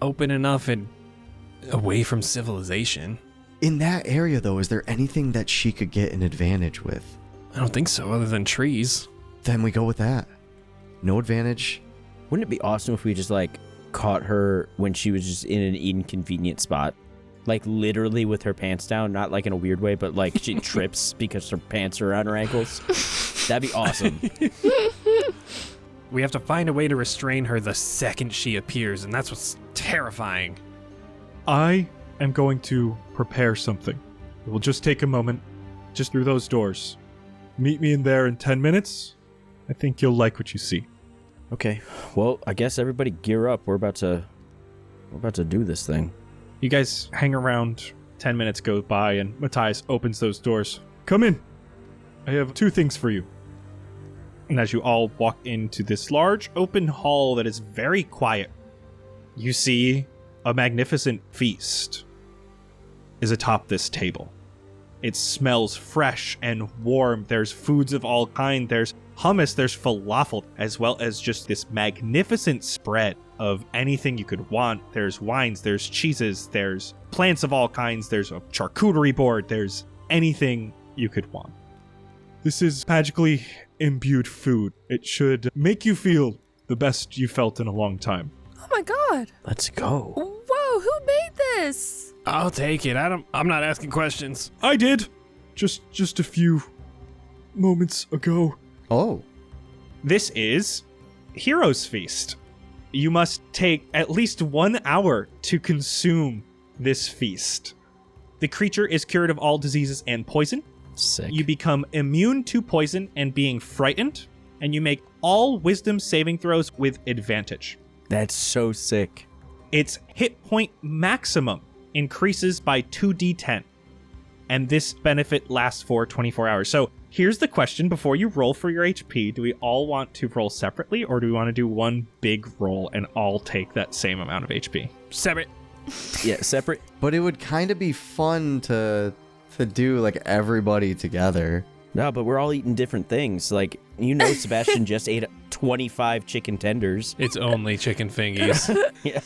open enough and away from civilization. In that area, though, is there anything that she could get an advantage with? I don't think so, other than trees. Then we go with that. No advantage. Wouldn't it be awesome if we just, like, caught her when she was just in an inconvenient spot? Like, literally with her pants down, not like in a weird way, but like she trips because her pants are around her ankles. That'd be awesome. We have to find a way to restrain her the second she appears, and that's what's terrifying. I am going to prepare something. It will just take a moment, just through those doors. Meet me in there in 10 minutes. I think you'll like what you see. Okay, well, I guess everybody gear up. We're about to do this thing. You guys hang around. 10 minutes go by, and Matthias opens those doors. Come in. I have 2 things for you. And as you all walk into this large open hall that is very quiet, you see a magnificent feast is atop this table. It smells fresh and warm. There's foods of all kinds. There's hummus, there's falafel, as well as just this magnificent spread of anything you could want. There's wines, there's cheeses, there's plants of all kinds, there's a charcuterie board, there's anything you could want. This is magically imbued food. It should make you feel the best you felt in a long time. Oh my god. Let's go. Whoa, who made this? I'll take it. I'm not asking questions. I did. Just a few moments ago. Oh. This is Hero's Feast. You must take at least 1 hour to consume this feast. The creature is cured of all diseases and poison. Sick. You become immune to poison and being frightened, and you make all wisdom saving throws with advantage. That's so sick. Its hit point maximum increases by 2d10, and this benefit lasts for 24 hours. So Here's the question before you roll for your HP. Do we all want to roll separately, or do we want to do one big roll and all take that same amount of HP? Separate. Yeah, separate. But it would kind of be fun to do like everybody together. No, but we're all eating different things. Like, Sebastian just ate 25 chicken tenders. It's only chicken fingies. Yeah.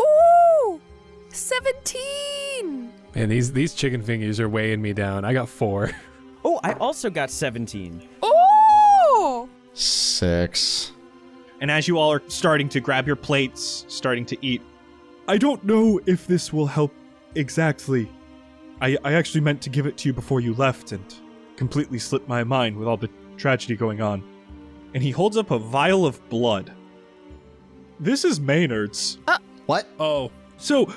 Ooh! 17! Man, these chicken fingies are weighing me down. I got 4. Oh, I also got 17. Ooh! 6. And as you all are starting to grab your plates, starting to eat, I don't know if this will help exactly. I actually meant to give it to you before you left and completely slipped my mind with all the tragedy going on. and he holds up a vial of blood. This is Maynard's. What? Oh. So,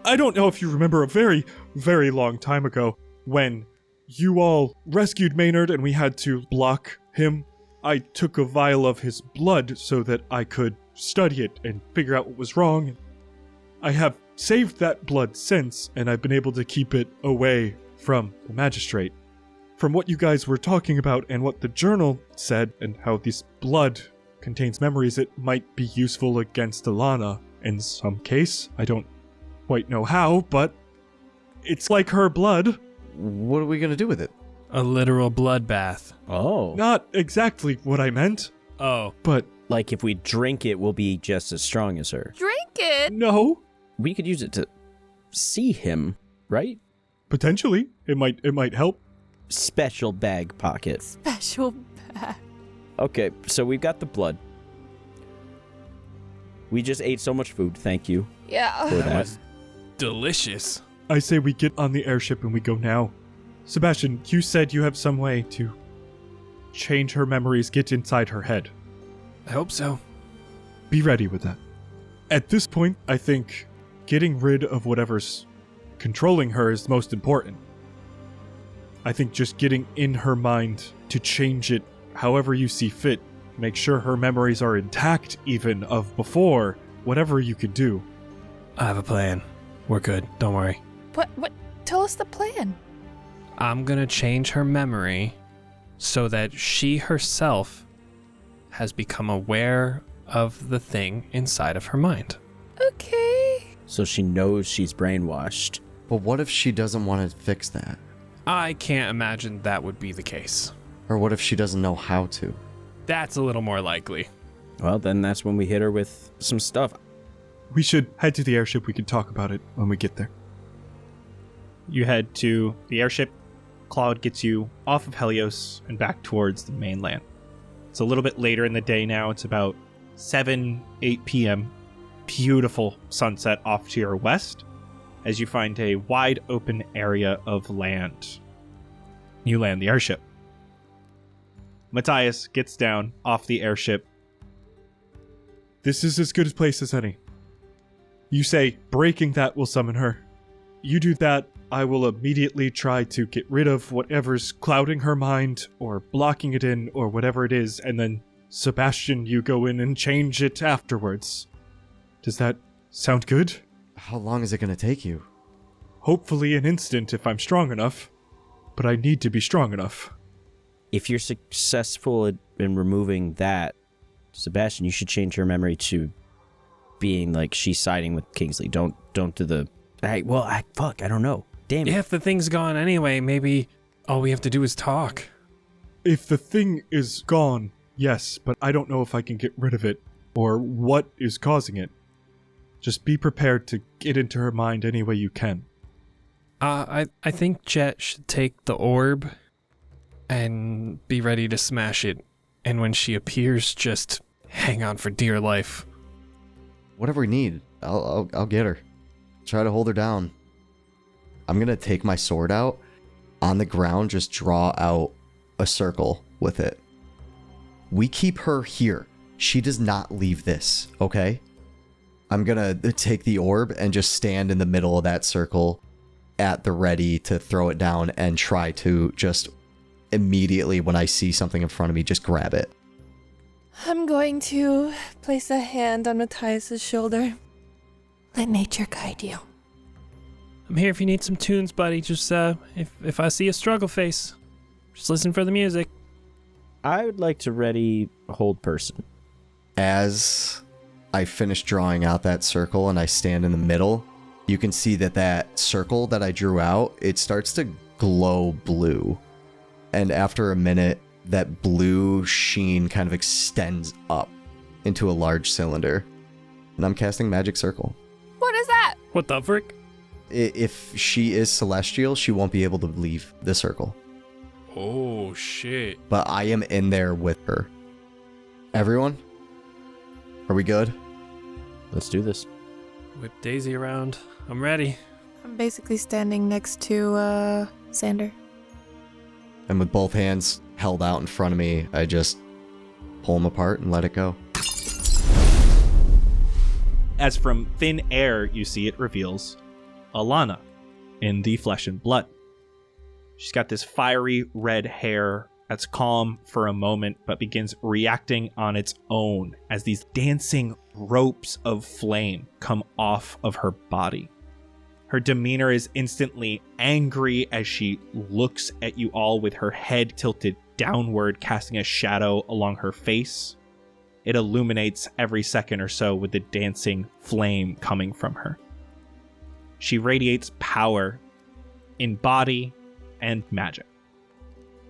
I don't know if you remember a very, very long time ago when you all rescued Maynard and we had to block him. I took a vial of his blood so that I could study it and figure out what was wrong. I have saved that blood since, and I've been able to keep it away from the magistrate. From what you guys were talking about and what the journal said, and how this blood contains memories, it might be useful against Elana in some case. I don't quite know how, but it's like her blood. What are we gonna do with it? A literal bloodbath. Oh. Not exactly what I meant, Oh. but Like if we drink it, we'll be just as strong as her. Drink it. no. We could use it to see him, right? Potentially. It might help. Special bag pocket. Special bag. Okay, so we've got the blood. We just ate so much food. Thank you Yeah. for that. was delicious. I say we get on the airship and we go now. Sebastian, you said you have some way to change her memories, get inside her head. I hope so. Be ready with that. At this point, I think getting rid of whatever's controlling her is most important. I think just getting in her mind to change it however you see fit, make sure her memories are intact even of before, whatever you could do. I have a plan. We're good. Don't worry. What? Tell us the plan. I'm gonna change her memory so that she herself has become aware of the thing inside of her mind. Okay. So she knows she's brainwashed. But what if she doesn't want to fix that? I can't imagine that would be the case. Or what if she doesn't know how to? That's a little more likely. Well, then that's when we hit her with some stuff. We should head to the airship. We can talk about it when we get there. You head to the airship. Cloud gets you off of Helios and back towards the mainland. It's a little bit later in the day now. It's about 8 p.m. Beautiful sunset off to your west as you find a wide open area of land. You land the airship. Matthias gets down off the airship. This is as good a place as any. You say breaking that will summon her. You do that, I will immediately try to get rid of whatever's clouding her mind or blocking it in or whatever it is, and then Sebastian, you go in and change it afterwards. Does that sound good? How long is it gonna take you? Hopefully an instant if I'm strong enough, but I need to be strong enough. If you're successful in removing that, Sebastian, you should change her memory to being like she's siding with Kingsley. Don't do the... I don't know. Damn it. If the thing's gone anyway, maybe all we have to do is talk. If the thing is gone, yes, but I don't know if I can get rid of it or what is causing it. Just be prepared to get into her mind any way you can. I think Jett should take the orb and be ready to smash it. And when she appears, just hang on for dear life. Whatever we need, I'll get her. Try to hold her down. I'm gonna take my sword out. On the ground, just draw out a circle with it. We keep her here. She does not leave this, okay? I'm gonna take the orb and just stand in the middle of that circle at the ready to throw it down and try to just immediately when I see something in front of me, just grab it. I'm going to place a hand on Matthias' shoulder. Let nature guide you. I'm here if you need some tunes, buddy. Just, if I see a struggle face. Just listen for the music. I would like to ready hold person. As I finish drawing out that circle and I stand in the middle, you can see that circle that I drew out, it starts to glow blue. And after a minute, that blue sheen kind of extends up into a large cylinder. And I'm casting Magic Circle. What is that? What the frick? If she is celestial, she won't be able to leave the circle. Oh, shit. But I am in there with her. Everyone? Are we good? Let's do this. Whip Daisy around. I'm ready. I'm basically standing next to Xander. And with both hands held out in front of me, I just pull them apart and let it go. As from thin air, you see it reveals Elana in the flesh and blood. She's got this fiery red hair that's calm for a moment, but begins reacting on its own as these dancing ropes of flame come off of her body. Her demeanor is instantly angry as she looks at you all with her head tilted downward, casting a shadow along her face. It illuminates every second or so with the dancing flame coming from her. She radiates power in body and magic.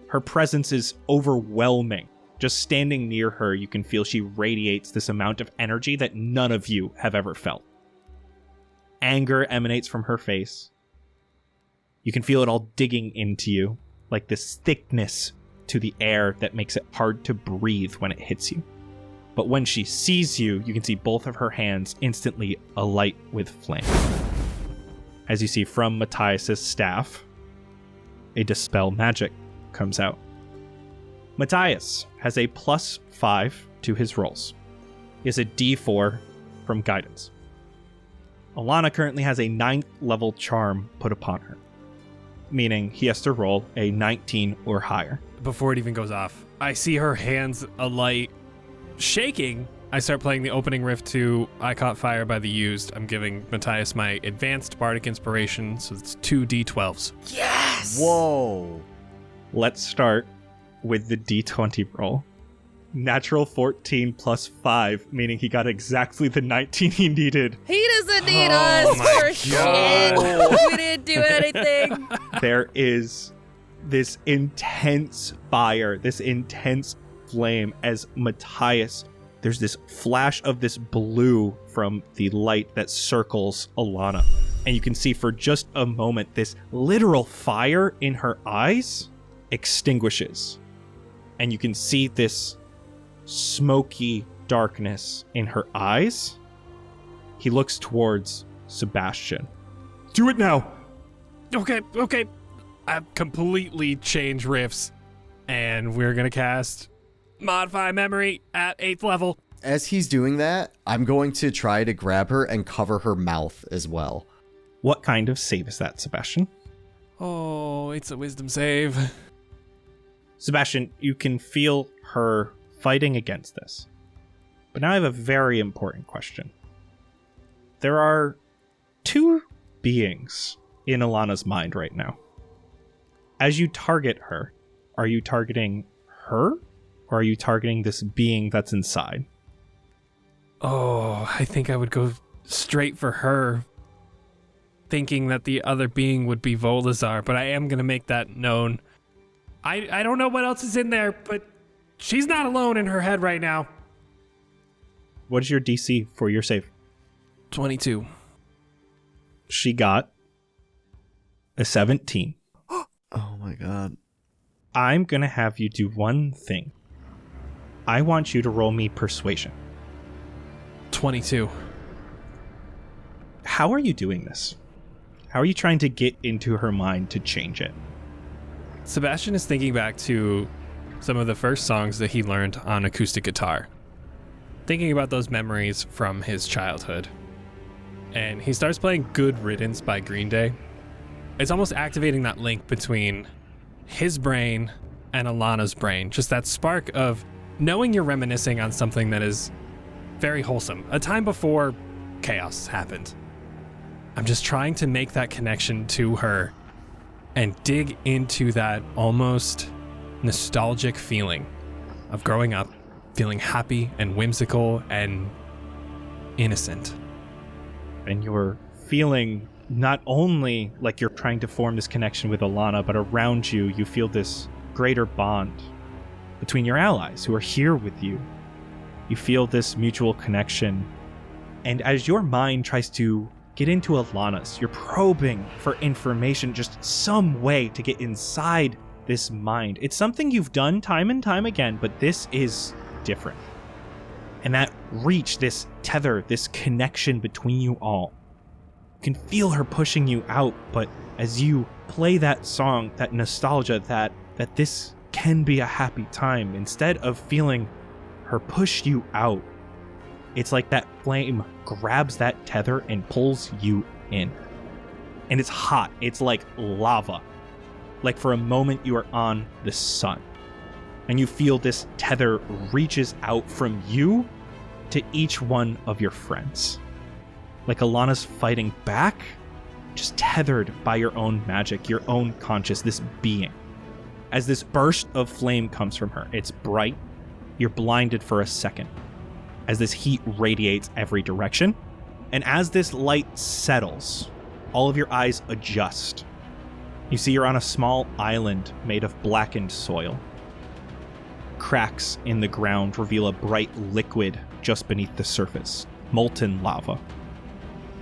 Her presence is overwhelming. Just standing near her, you can feel she radiates this amount of energy that none of you have ever felt. Anger emanates from her face. You can feel it all digging into you, like this thickness to the air that makes it hard to breathe when it hits you. But when she sees you, you can see both of her hands instantly alight with flame. As you see from Matthias's staff, a Dispel Magic comes out. Matthias has a +5 to his rolls. He has a D4 from Guidance. Elana currently has a 9th level charm put upon her, meaning he has to roll a 19 or higher. Before it even goes off, I see her hands alight, shaking. I start playing the opening riff to I Caught Fire by the Used. I'm giving Matthias my advanced bardic inspiration, so it's 2 D12s. Yes! Whoa. Let's start with the D20 roll. Natural 14 +5, meaning he got exactly the 19 he needed. He doesn't need us for shit. We didn't do anything. There is this intense fire, this intense flame as Matthias, there's this flash of this blue from the light that circles Elana. And you can see for just a moment, this literal fire in her eyes extinguishes. And you can see this smoky darkness in her eyes. He looks towards Sebastian. Do it now! Okay. I've completely changed riffs, and we're going to cast Modify Memory at 8th level. As he's doing that, I'm going to try to grab her and cover her mouth as well. What kind of save is that, Sebastian? Oh, it's a wisdom save. Sebastian, you can feel her fighting against this. But now I have a very important question. There are 2 beings in Elana's mind right now. As you target her, are you targeting her? Or are you targeting this being that's inside? Oh, I think I would go straight for her, thinking that the other being would be Volazar, but I am going to make that known. I don't know what else is in there, but she's not alone in her head right now. What is your DC for your save? 22. She got a 17. Oh my god. I'm going to have you do one thing. I want you to roll me persuasion. 22. How are you doing this? How are you trying to get into her mind to change it? Sebastian is thinking back to some of the first songs that he learned on acoustic guitar. Thinking about those memories from his childhood. And he starts playing Good Riddance by Green Day. It's almost activating that link between his brain and Elana's brain. Just that spark of knowing you're reminiscing on something that is very wholesome. A time before chaos happened. I'm just trying to make that connection to her and dig into that almost nostalgic feeling of growing up, feeling happy and whimsical and innocent. And you're feeling not only like you're trying to form this connection with Elana, but around you, you feel this greater bond between your allies who are here with you. You feel this mutual connection. And as your mind tries to get into Elana's, you're probing for information, just some way to get inside this mind. It's something you've done time and time again, but this is different. And that reach, this tether, this connection between you all, you can feel her pushing you out, but as you play that song, that nostalgia, that this can be a happy time, instead of feeling her push you out, it's like that flame grabs that tether and pulls you in. And it's hot. It's like lava. Like for a moment you are on the sun. And you feel this tether reaches out from you to each one of your friends. Like Elana's fighting back, just tethered by your own magic, your own conscious, this being. As this burst of flame comes from her, it's bright. You're blinded for a second as this heat radiates every direction. And as this light settles, all of your eyes adjust. You see you're on a small island made of blackened soil. Cracks in the ground reveal a bright liquid just beneath the surface, molten lava.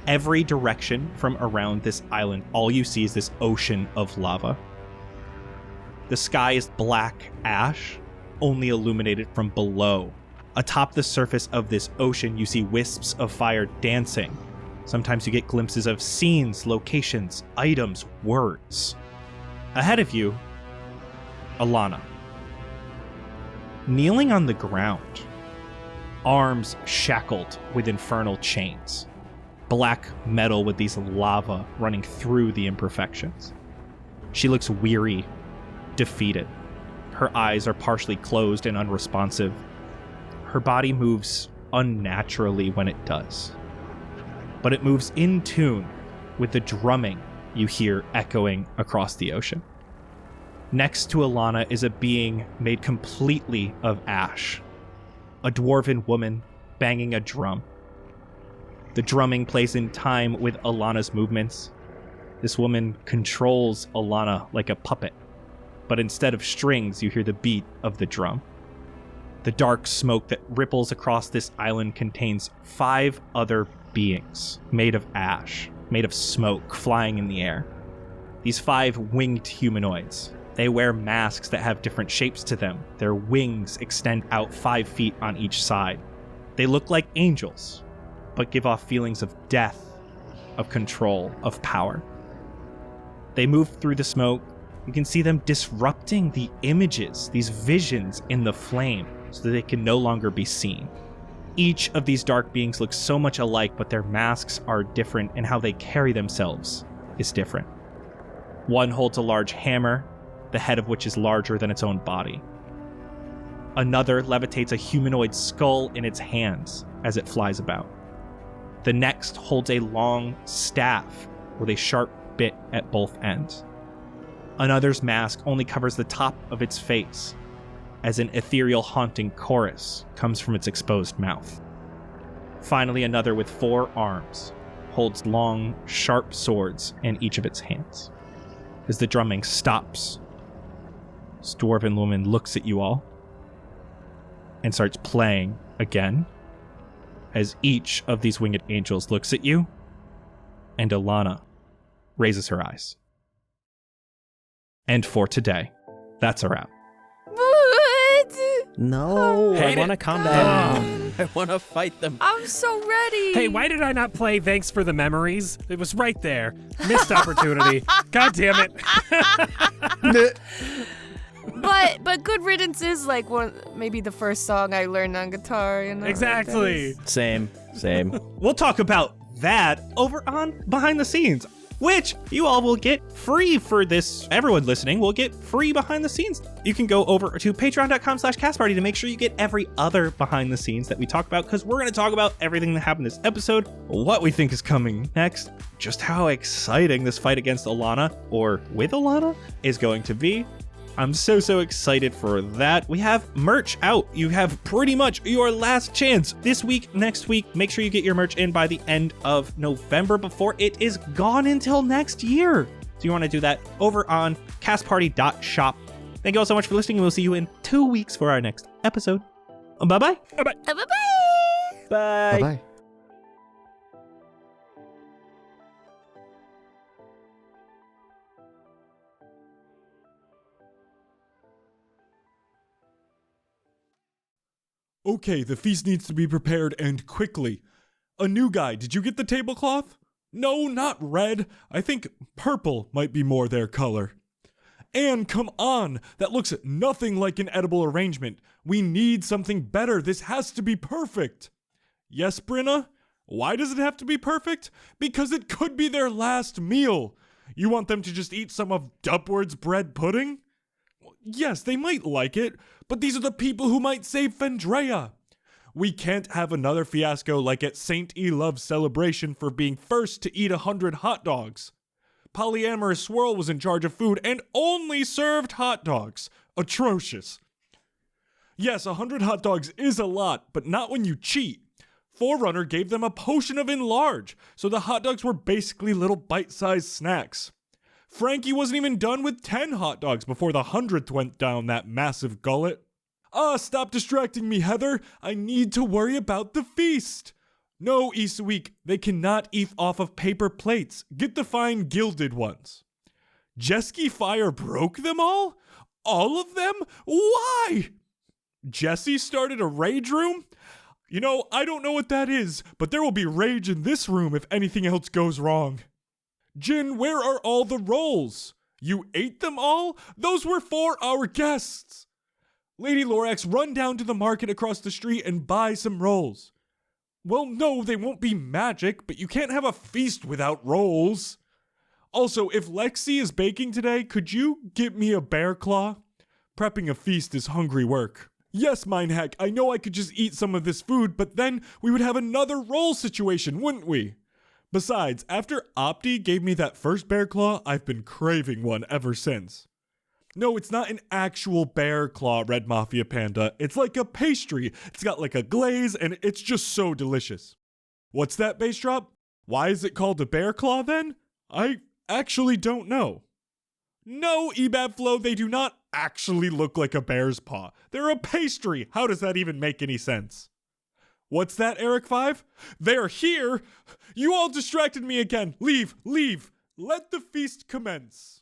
Every direction from around this island, all you see is this ocean of lava. The sky is black ash, only illuminated from below. Atop the surface of this ocean, you see wisps of fire dancing. Sometimes you get glimpses of scenes, locations, items, words. Ahead of you, Elana. Kneeling on the ground, arms shackled with infernal chains. Black metal with these lava running through the imperfections. She looks weary, defeated. Her eyes are partially closed and unresponsive. Her body moves unnaturally when it does. But it moves in tune with the drumming you hear echoing across the ocean. Next to Elana is a being made completely of ash. A dwarven woman banging a drum. The drumming plays in time with Elana's movements. This woman controls Elana like a puppet, but instead of strings, you hear the beat of the drum. The dark smoke that ripples across this island contains 5 other beings made of ash, made of smoke, flying in the air. These 5 winged humanoids. They wear masks that have different shapes to them. Their wings extend out 5 feet on each side. They look like angels, but give off feelings of death, of control, of power. They move through the smoke. You can see them disrupting the images, these visions in the flame, so that they can no longer be seen. Each of these dark beings looks so much alike, but their masks are different, and how they carry themselves is different. One holds a large hammer, the head of which is larger than its own body. Another levitates a humanoid skull in its hands as it flies about. The next holds a long staff with a sharp bit at both ends. Another's mask only covers the top of its face, as an ethereal haunting chorus comes from its exposed mouth. Finally, another with 4 arms holds long, sharp swords in each of its hands. As the drumming stops, this dwarven woman looks at you all and starts playing again, as each of these winged angels looks at you, and Elana raises her eyes. And for today, that's a wrap. No, I Hate want to it. calm down. I want to fight them. I'm so ready. Hey, why did I not play Thanks for the Memories? It was right there. Missed opportunity. God damn it. But Good Riddance is like maybe the first song I learned on guitar. You know, Exactly. Same. We'll talk about that over on Behind the Scenes, which you all will get free for this. Everyone listening will get free behind the scenes. You can go over to patreon.com/castparty to make sure you get every other behind the scenes that we talk about, because we're going to talk about everything that happened this episode, what we think is coming next, just how exciting this fight against Elana, or with Elana, is going to be. I'm so excited for that. We have merch out. You have pretty much your last chance this week, next week. Make sure you get your merch in by the end of November before it is gone until next year. So you want to do that over on castparty.shop. Thank you all so much for listening, and we'll see you in 2 weeks for our next episode. Bye-bye. Bye-bye. Bye. Bye-bye. Okay, the feast needs to be prepared and quickly. A new guy, did you get the tablecloth? No, not red. I think purple might be more their color. Anne, come on! That looks nothing like an edible arrangement. We need something better. This has to be perfect. Yes, Brenna? Why does it have to be perfect? Because it could be their last meal. You want them to just eat some of Dupward's bread pudding? Yes, they might like it, but these are the people who might save Fendrea. We can't have another fiasco like at St. Elove's celebration for being first to eat 100 hot dogs. Polyamorous Swirl was in charge of food and only served hot dogs. Atrocious. Yes, 100 hot dogs is a lot, but not when you cheat. Forerunner gave them a potion of enlarge, so the hot dogs were basically little bite-sized snacks. Frankie wasn't even done with 10 hot dogs before the 100th went down that massive gullet. Stop distracting me, Heather. I need to worry about the feast. No, Eastweek, they cannot eat off of paper plates. Get the fine gilded ones. Jesky Fire broke them all? All of them? Why? Jesse started a rage room? You know, I don't know what that is, but there will be rage in this room if anything else goes wrong. Jin, where are all the rolls? You ate them all? Those were for our guests. Lady Lorax, run down to the market across the street and buy some rolls. Well, no, they won't be magic, but you can't have a feast without rolls. Also, if Lexi is baking today, could you get me a bear claw? Prepping a feast is hungry work. Yes, Minehack, I know I could just eat some of this food, but then we would have another roll situation, wouldn't we? Besides, after Opti gave me that first bear claw, I've been craving one ever since. No, it's not an actual bear claw, Red Mafia Panda. It's like a pastry. It's got like a glaze, and it's just so delicious. What's that, Bass Drop? Why is it called a bear claw then? I actually don't know. No, Ebab Flow, they do not actually look like a bear's paw. They're a pastry. How does that even make any sense? What's that, Eric 5? They're here. You all distracted me again. Leave. Let the feast commence.